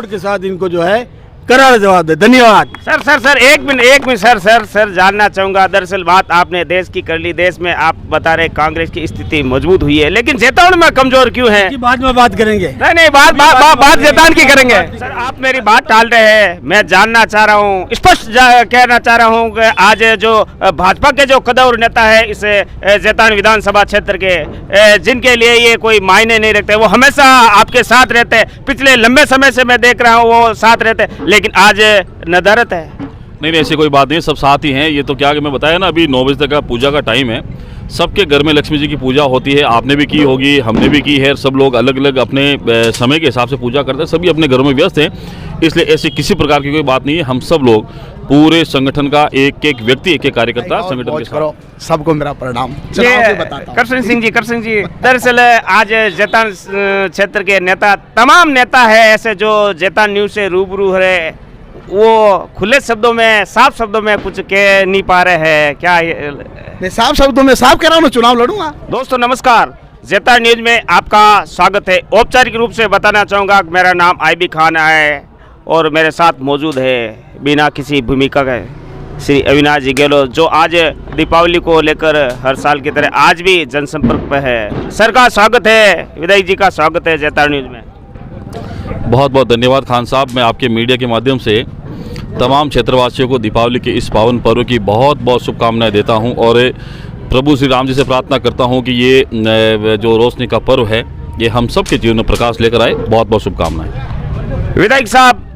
Board के साथ इनको जो है करारा जवाब दे। धन्यवाद। सर एक मिनट सर जानना चाहूंगा। दरअसल बात आपने देश की कर ली, देश में आप बता रहे कांग्रेस की स्थिति मजबूत हुई है, लेकिन जैतान में कमजोर क्यों है? बाद में बात करेंगे। नहीं बात जैतान की करेंगे। सर आप मेरी बात टाल रहे हैं। मैं जानना चाह रहा हूँ, स्पष्ट कहना चाह रहा हूँ कि आज जो भाजपा के जो कदर नेता है इस जैतान विधानसभा क्षेत्र के, जिनके लिए ये कोई मायने नहीं रखते, वो हमेशा आपके साथ रहते, पिछले लंबे समय से मैं देख रहा हूँ वो साथ रहते, लेकिन आज नदारत है। नहीं ऐसी कोई बात नहीं, सब साथ ही हैं। ये तो क्या कि मैं बताया ना, अभी 9 बजे तक का पूजा का टाइम है। सबके घर में लक्ष्मी जी की पूजा होती है, आपने भी की होगी, हमने भी की है। सब लोग अलग अलग अपने समय के हिसाब से पूजा करते हैं, सभी अपने घरों में व्यस्त हैं, इसलिए ऐसी किसी प्रकार की कोई बात नहीं है। हम सब लोग पूरे संगठन का एक एक व्यक्ति, एक एक कार्यकर्ता संगठन के साथ। सबको मेरा प्रणाम। करशन सिंह जी, दरअसल आज जैतान क्षेत्र के नेता, तमाम नेता है ऐसे जो जैतान न्यूज से रूबरू है, वो खुले शब्दों में, साफ शब्दों में कुछ कह नहीं पा रहे हैं। क्या मैं साफ शब्दों में साफ कह रहा हूँ, चुनाव लड़ूंगा। दोस्तों नमस्कार, जैतान न्यूज में आपका स्वागत है। औपचारिक रूप से बताना चाहूँगा मेरा नाम आईबी खान है और मेरे साथ मौजूद है बिना किसी भूमिका के श्री अविनाश जी गहलोत, जो आज दीपावली को लेकर हर साल की तरह आज भी जनसंपर्क पे है। सर का स्वागत है, विधायक जी का स्वागत है जैतान न्यूज में। बहुत बहुत धन्यवाद खान साहब। मैं आपके मीडिया के माध्यम से तमाम क्षेत्रवासियों को दीपावली के इस पावन पर्व की बहुत बहुत शुभकामनाएं देता हूं और प्रभु श्री राम जी से प्रार्थना करता हूं कि ये जो रोशनी का पर्व है ये हम सब के जीवन में प्रकाश लेकर आए। बहुत बहुत शुभकामनाएं। विधायक साहब,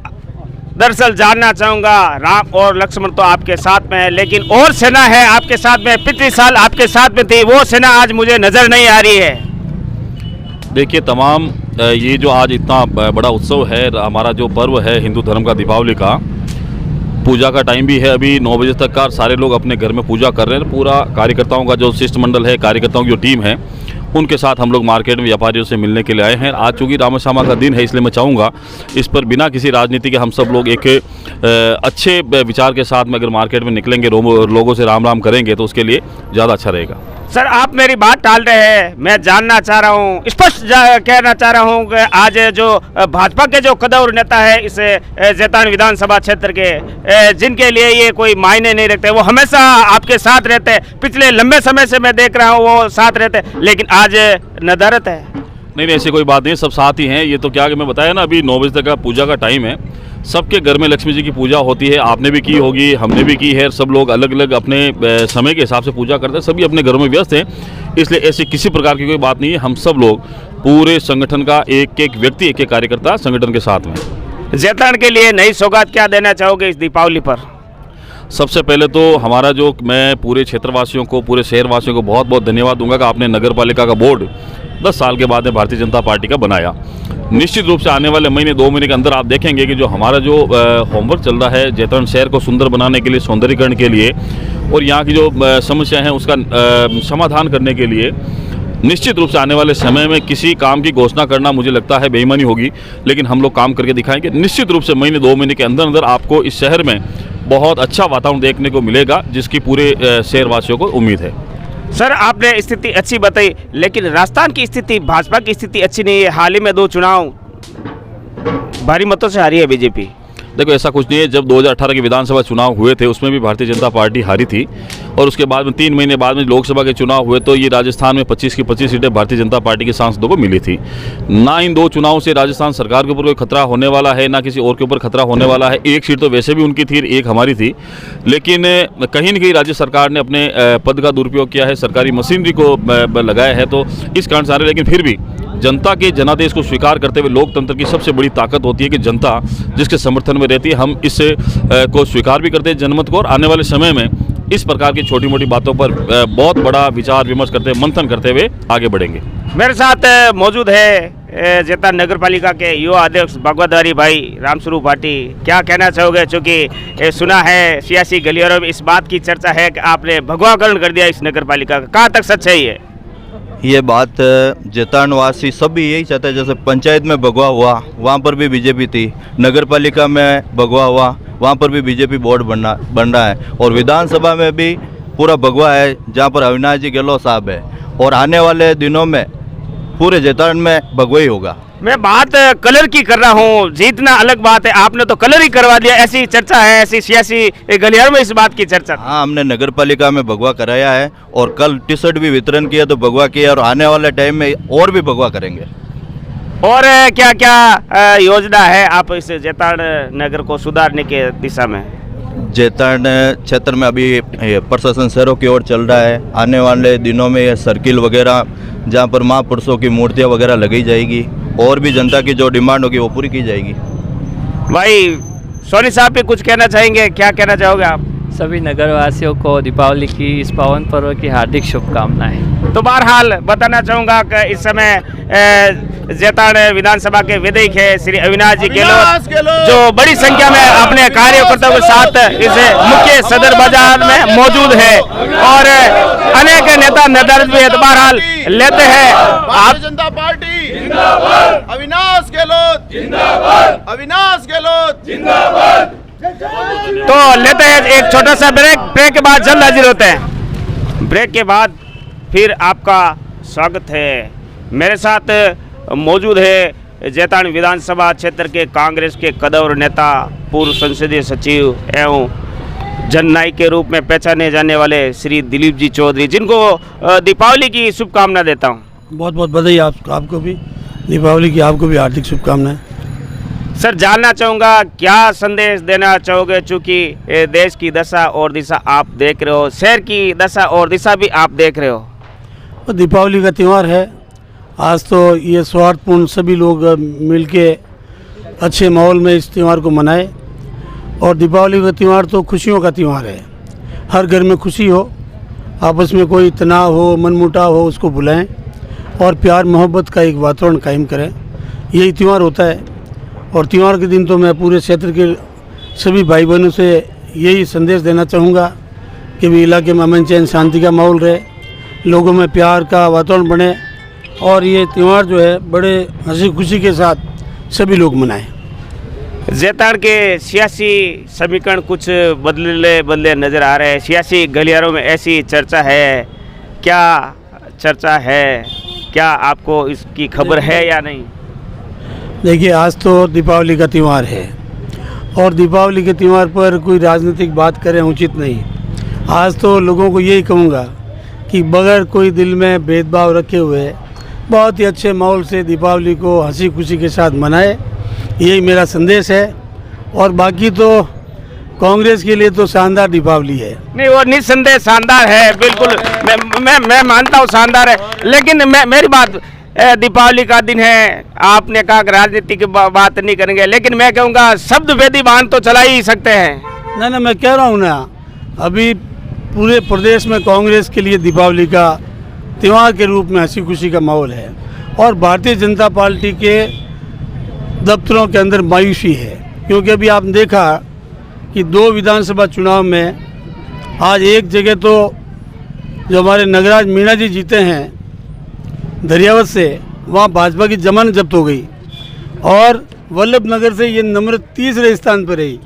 दरअसल जानना चाहूँगा, राम और लक्ष्मण तो आपके साथ में है, लेकिन और सेना है आपके साथ में, पिछले साल आपके साथ में थी, वो सेना आज मुझे नज़र नहीं आ रही है। देखिए, तमाम ये जो आज इतना बड़ा उत्सव है, हमारा जो पर्व है हिंदू धर्म का, दीपावली का, पूजा का टाइम भी है अभी 9 बजे तक का। सारे लोग अपने घर में पूजा कर रहे हैं। पूरा कार्यकर्ताओं का जो शिष्टमंडल है, कार्यकर्ताओं की जो टीम है, उनके साथ हम लोग मार्केट में व्यापारियों से मिलने के लिए आए हैं। आज चूँकि रामश्यामा का दिन है, इसलिए मैं चाहूँगा इस पर बिना किसी राजनीति के हम सब लोग एक अच्छे विचार के साथ में अगर मार्केट में निकलेंगे, लोगों से राम राम करेंगे तो उसके लिए ज़्यादा अच्छा रहेगा। सर आप मेरी बात टाल रहे हैं। मैं जानना चाह रहा हूँ, स्पष्ट कहना चाह रहा हूँ कि आज जो भाजपा के जो कदर नेता है इस जैतान विधानसभा क्षेत्र के, जिनके लिए ये कोई मायने नहीं रखते, वो हमेशा आपके साथ रहते, पिछले लंबे समय से मैं देख रहा हूँ वो साथ रहते, लेकिन आज नदारत है। नहीं ऐसी कोई बात नहीं, सब साथ ही हैं। ये तो क्या कि मैं बताया ना, अभी 9 बजे तक का पूजा का टाइम है। सबके घर में लक्ष्मी जी की पूजा होती है, आपने भी की होगी, हमने भी की है। सब लोग अलग अलग अपने समय के हिसाब से पूजा करते हैं, सभी अपने घरों में व्यस्त हैं, इसलिए ऐसी किसी प्रकार की कोई बात नहीं है। हम सब लोग पूरे संगठन का एक एक व्यक्ति, एक एक कार्यकर्ता संगठन के साथ में। जैतान के लिए नई सौगात क्या देना चाहोगे इस दीपावली पर? सबसे पहले तो हमारा जो, मैं पूरे क्षेत्रवासियों को, पूरे शहरवासियों को बहुत बहुत धन्यवाद दूंगा कि आपने नगर पालिका का बोर्ड 10 साल के बाद में भारतीय जनता पार्टी का बनाया। निश्चित रूप से आने वाले महीने 2 महीने के अंदर आप देखेंगे कि जो हमारा जो होमवर्क चल रहा है जैतान शहर को सुंदर बनाने के लिए, सौंदर्यीकरण के लिए और यहाँ की जो समस्या है उसका समाधान करने के लिए, निश्चित रूप से आने वाले समय में किसी काम की घोषणा करना मुझे लगता है बेईमानी होगी, लेकिन हम लोग काम करके दिखाएंगे। निश्चित रूप से महीने 2 महीने के अंदर अंदर आपको इस शहर में बहुत अच्छा वातावरण देखने को मिलेगा, जिसकी पूरे शहरवासियों को उम्मीद है। सर आपने स्थिति अच्छी बताई, लेकिन राजस्थान की स्थिति, भाजपा की स्थिति अच्छी नहीं है। हाल ही में 2 चुनाव भारी मतों से हारी है बीजेपी। देखो ऐसा कुछ नहीं है, जब 2018 के विधानसभा चुनाव हुए थे उसमें भी भारतीय जनता पार्टी हारी थी और उसके बाद में 3 महीने बाद में लोकसभा के चुनाव हुए तो ये राजस्थान में 25 की 25 सीटें भारतीय जनता पार्टी के सांसदों को मिली थी। ना इन 2 चुनावों से राजस्थान सरकार के ऊपर कोई खतरा होने वाला है, ना किसी और के ऊपर खतरा होने वाला है। 1 सीट तो वैसे भी उनकी थी, 1 हमारी थी, लेकिन कहीं न कहीं राज्य सरकार ने अपने पद का दुरुपयोग किया है, सरकारी मशीनरी को लगाया है, तो इस कारण से, लेकिन फिर भी जनता के जनादेश को स्वीकार करते हुए, लोकतंत्र की सबसे बड़ी ताकत होती है कि जनता जिसके समर्थन में रहती है, हम इस को स्वीकार भी करते हैं जनमत को, और आने वाले समय में इस प्रकार की छोटी मोटी बातों पर बहुत बड़ा विचार विमर्श करते, मंथन करते हुए आगे बढ़ेंगे। मेरे साथ मौजूद है जैतान नगर पालिका के युवा अध्यक्ष भगवतधारी भाई रामस्वरूप भाटी। क्या कहना चाहोगे, चूँकि सुना है सियासी गलियारों में इस बात की चर्चा है कि आपने भगवाकरण कर दिया इस नगर पालिका का, कहाँ तक सच है ये बात? जैतानवासी सभी यही चाहते हैं, जैसे पंचायत में भगवा हुआ वहाँ पर भी बीजेपी थी, नगर पालिका में भगवा हुआ वहाँ पर भी बीजेपी बोर्ड बन रहा है, और विधानसभा में भी पूरा भगवा है जहाँ पर अविनाश जी गहलोत साहब है। और आने वाले दिनों में पूरे जैतारण में भगवा ही होगा। मैं बात कलर की कर रहा हूँ, जीतना अलग बात है, आपने तो कलर ही करवा दिया, ऐसी चर्चा है, ऐसी सियासी गलियारों में इस बात की चर्चा। हाँ, हमने नगर पालिका में भगवा कराया है और कल टी शर्ट भी वितरण किया तो भगवा किया, और आने वाले टाइम में और भी भगवा करेंगे। और क्या क्या योजना है आप इस जैतारण नगर को सुधारने के दिशा में? जैतारण क्षेत्र में अभी ये प्रशासन शहरों की ओर चल रहा है। आने वाले दिनों में ये सर्किल वगैरह जहाँ पर महापुरुषों की मूर्तियाँ वगैरह लगाई जाएगी, और भी जनता की जो डिमांड होगी वो पूरी की जाएगी। भाई सोनी साहब भी कुछ कहना चाहेंगे, क्या कहना चाहोगे आप? सभी नगरवासियों को दीपावली की इस पावन पर्व की हार्दिक शुभकामनाएं। तो बहरहाल बताना चाहूँगा कि इस समय जैतारण विधानसभा के विधायक है श्री अविनाश जी गहलोत, जो बड़ी संख्या में अपने कार्यकर्ताओं के साथ इस मुख्य सदर बाजार में मौजूद है, और अनेक नेता निर्धारित भी है। तो बहरहाल लेते हैं आप जनता पार्टी जिंदाबाद, अविनाश गहलोत जिंदाबाद, अविनाश गहलोत जिंदाबाद। तो लेते हैं एक छोटा सा ब्रेक के बाद जल्द हाजिर होते हैं। ब्रेक के बाद फिर आपका स्वागत है। मेरे साथ मौजूद है जैतारण विधानसभा क्षेत्र के कांग्रेस के कद्र नेता, पूर्व संसदीय सचिव एवं जननायक के रूप में पहचाने जाने वाले श्री दिलीप जी चौधरी, जिनको दीपावली की शुभकामना देता हूं। बहुत बहुत बधाई आपको भी, दीपावली की आपको भी हार्दिक शुभकामनाएं। सर, जानना चाहूँगा क्या संदेश देना चाहोगे, चूँकि देश की दशा और दिशा आप देख रहे हो, शहर की दशा और दिशा भी आप देख रहे हो। तो दीपावली का त्यौहार है, आज तो ये स्वार्थपूर्ण सभी लोग मिलके अच्छे माहौल में इस त्यौहार को मनाए। और दीपावली का त्यौहार तो खुशियों का त्यौहार है, हर घर में खुशी हो, आपस में कोई तनाव हो, मनमुटाव हो, उसको भुलाएं और प्यार मोहब्बत का एक वातावरण कायम करें, यही त्यौहार होता है। और त्यौहार के दिन तो मैं पूरे क्षेत्र के सभी भाई बहनों से यही संदेश देना चाहूँगा कि भी इलाके में अमन चैन शांति का माहौल रहे, लोगों में प्यार का वातावरण बने, और ये त्यौहार जो है बड़े हंसी खुशी के साथ सभी लोग मनाएं। जैतारण के सियासी समीकरण कुछ बदले नज़र आ रहे हैं, सियासी गलियारों में ऐसी चर्चा है, क्या चर्चा है, क्या आपको इसकी खबर है या नहीं? देखिए, आज तो दीपावली का त्यौहार है और दीपावली के त्यौहार पर कोई राजनीतिक बात करें उचित नहीं। आज तो लोगों को यही कहूँगा कि बगैर कोई दिल में भेदभाव रखे हुए बहुत ही अच्छे माहौल से दीपावली को हंसी खुशी के साथ मनाए, यही मेरा संदेश है। और बाकी तो कांग्रेस के लिए तो शानदार दीपावली है। नहीं, वो निस्संदेह शानदार है, बिल्कुल मैं मानता हूँ शानदार है, लेकिन मेरी बात, दीपावली का दिन है, आपने कहा कि राजनीति की बात नहीं करेंगे, लेकिन मैं कहूँगा शब्द वेदी बांध तो चला ही सकते हैं। नहीं, मैं कह रहा हूँ ना, अभी पूरे प्रदेश में कांग्रेस के लिए दीपावली का त्यौहार के रूप में हंसी खुशी का माहौल है, और भारतीय जनता पार्टी के दफ्तरों के अंदर मायूसी है, क्योंकि अभी आपने देखा कि 2 विधानसभा चुनाव में आज एक जगह तो जो हमारे नगराज मीणा जी जीते हैं दरियावत से, वहाँ भाजपा की जमानत जब्त हो गई, और वल्लभ नगर से ये नंबर तीसरे स्थान पर रही,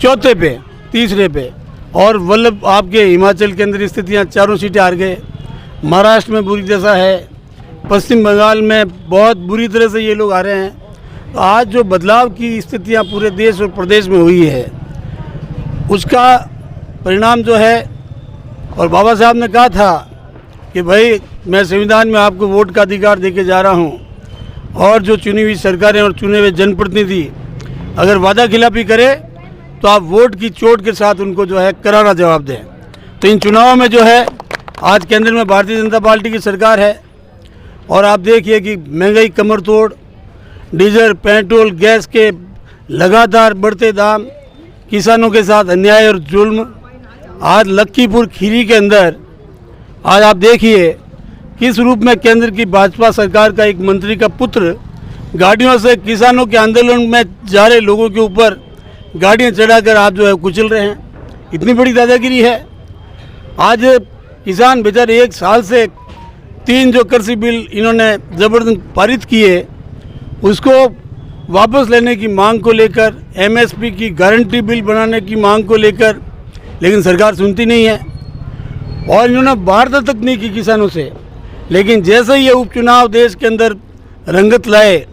चौथे पे, तीसरे पे। और वल्लभ आपके हिमाचल के अंदर स्थितियाँ, 4 सीटें हार गए, महाराष्ट्र में बुरी दशा है, पश्चिम बंगाल में बहुत बुरी तरह से ये लोग आ रहे हैं। तो आज जो बदलाव की स्थितियाँ पूरे देश और प्रदेश में हुई है, उसका परिणाम जो है, और बाबा साहब ने कहा था कि भाई मैं संविधान में आपको वोट का अधिकार देके जा रहा हूँ, और जो चुनी हुई सरकारें और चुने हुए जनप्रतिनिधि अगर वादा खिलाफी करे तो आप वोट की चोट के साथ उनको जो है करारा जवाब दें। तो इन चुनावों में जो है आज केंद्र में भारतीय जनता पार्टी की सरकार है, और आप देखिए कि महंगाई कमर तोड़, डीजल पेट्रोल गैस के लगातार बढ़ते दाम, किसानों के साथ अन्याय और जुल्म। आज लखीमपुर खीरी के अंदर आज आप देखिए किस रूप में केंद्र की भाजपा सरकार का एक मंत्री का पुत्र गाड़ियों से किसानों के आंदोलन में जा रहे लोगों के ऊपर गाड़ियां चढ़ाकर आप जो है कुचल रहे हैं। इतनी बड़ी दादागिरी है। आज किसान बेचारे 1 साल से 3 जो कृषि बिल इन्होंने ज़बरदस्त पारित किए, उसको वापस लेने की मांग को लेकर, एमएसपी की गारंटी बिल बनाने की मांग को लेकर, लेकिन सरकार सुनती नहीं है। और इन्होंने वार्ता तक नहीं की किसानों से। लेकिन जैसे ये उपचुनाव देश के अंदर रंगत लाए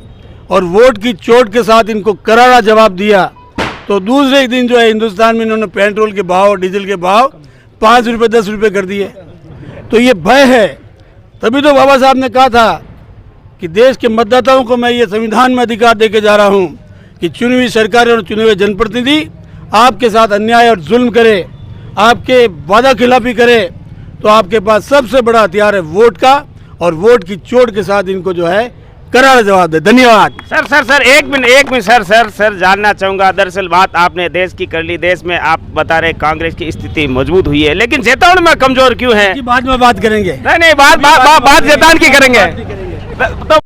और वोट की चोट के साथ इनको करारा जवाब दिया, तो दूसरे ही दिन जो है हिंदुस्तान में इन्होंने पेट्रोल के भाव, डीजल के भाव 5 रुपये 10 रुपये कर दिए। तो ये भय है। तभी तो बाबा साहब ने कहा था कि देश के मतदाताओं को मैं ये संविधान में अधिकार देके जा रहा हूँ कि चुनी हुई सरकारें और चुने हुए जनप्रतिनिधि आपके साथ अन्याय और जुल्म करे, आपके वादा खिलाफी करे, तो आपके पास सबसे बड़ा हथियार है वोट का, और वोट की चोट के साथ इनको जो है करारा जवाब दे। धन्यवाद। सर एक मिनट सर जानना चाहूंगा, दरअसल बात आपने देश की कर ली, देश में आप बता रहे कांग्रेस की स्थिति मजबूत हुई है, लेकिन जैतान में कमजोर क्यों है? बाद में बात करेंगे। नहीं बात जैतान की करेंगे। तो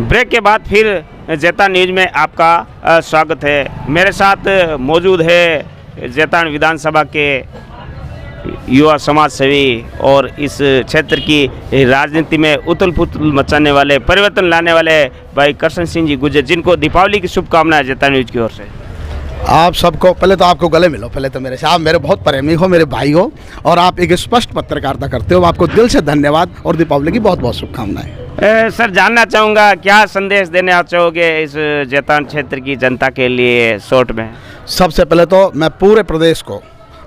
ब्रेक के बाद फिर जैतान न्यूज में आपका स्वागत है। मेरे साथ मौजूद है जैतान विधानसभा के युवा समाज सेवी और इस क्षेत्र की राजनीति में उथल पुथल मचाने वाले, परिवर्तन लाने वाले भाई कृष्ण सिंह जी गुर्जर, जिनको दीपावली की शुभकामनाएं जैतान न्यूज की ओर से। आप सबको पहले तो आपको गले मिलो, पहले तो मेरे से, आप मेरे बहुत प्रेमी हो, मेरे भाई हो, और आप एक स्पष्ट पत्रकारिता करते हो। आपको दिल से धन्यवाद और दीपावली की बहुत बहुत शुभकामनाएं। सर जानना चाहूँगा क्या संदेश देने चाहोगे इस जैतान क्षेत्र की जनता के लिए शॉर्ट में? सबसे पहले तो मैं पूरे प्रदेश को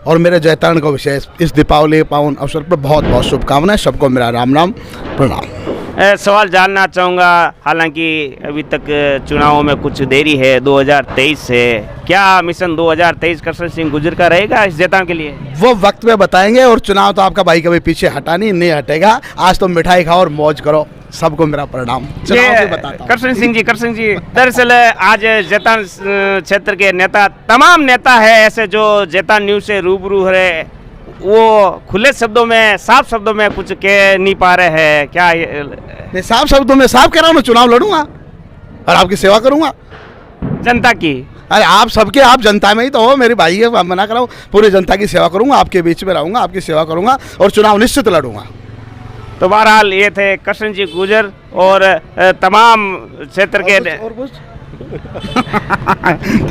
और मेरे जैतान को विशेष इस दीपावली पावन अवसर पर बहुत बहुत शुभकामनाएं। सबको मेरा राम राम प्रणाम। सवाल जानना चाहूँगा, हालांकि अभी तक चुनावों में कुछ देरी है, 2023 से, क्या मिशन 2023 कृष्ण सिंह गुर्जर का रहेगा इस जैतान के लिए? वो वक्त में बताएंगे, और चुनाव तो आपका भाई कभी पीछे हटा नहीं हटेगा। आज तो मिठाई खाओ और मौज करो। सबको मेरा प्रणाम। कृष्ण सिंह जी, दरअसल आज जैतान क्षेत्र के नेता, तमाम नेता है ऐसे जो जैतान न्यूज से रूबरू है, वो खुले शब्दों में, साफ शब्दों में कुछ कह नहीं पा रहे हैं। क्या नहीं, साफ शब्दों में साफ कह रहा हूँ, मैं चुनाव लड़ूंगा और आपकी सेवा करूंगा, जनता की। अरे आप सबके, आप जनता में ही तो हो, मेरे भाई है, मैं मना कर रहा हूँ। पूरी जनता की सेवा करूंगा, आपके बीच में रहूंगा, आपकी सेवा करूंगा और चुनाव निश्चित लड़ूंगा। तो बहरहाल ये थे कृष्ण जी गुर्जर और तमाम क्षेत्र के और कुछ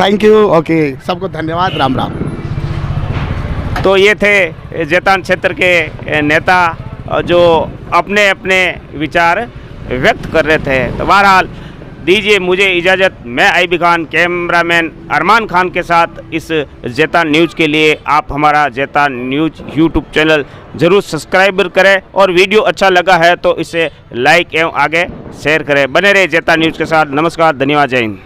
थैंक यू। ओके, सबको धन्यवाद। राम राम। तो ये थे जैतान क्षेत्र के नेता जो अपने अपने विचार व्यक्त कर रहे थे। तो बहरहाल दीजिए मुझे इजाज़त। मैं आईबी खान, कैमरामैन अरमान खान के साथ इस जैतान न्यूज़ के लिए आप हमारा जैतान न्यूज़ यूट्यूब चैनल ज़रूर सब्सक्राइब करें, और वीडियो अच्छा लगा है तो इसे लाइक एवं आगे शेयर करें। बने रहे जैतान न्यूज़ के साथ। नमस्कार, धन्यवाद, जय हिंद।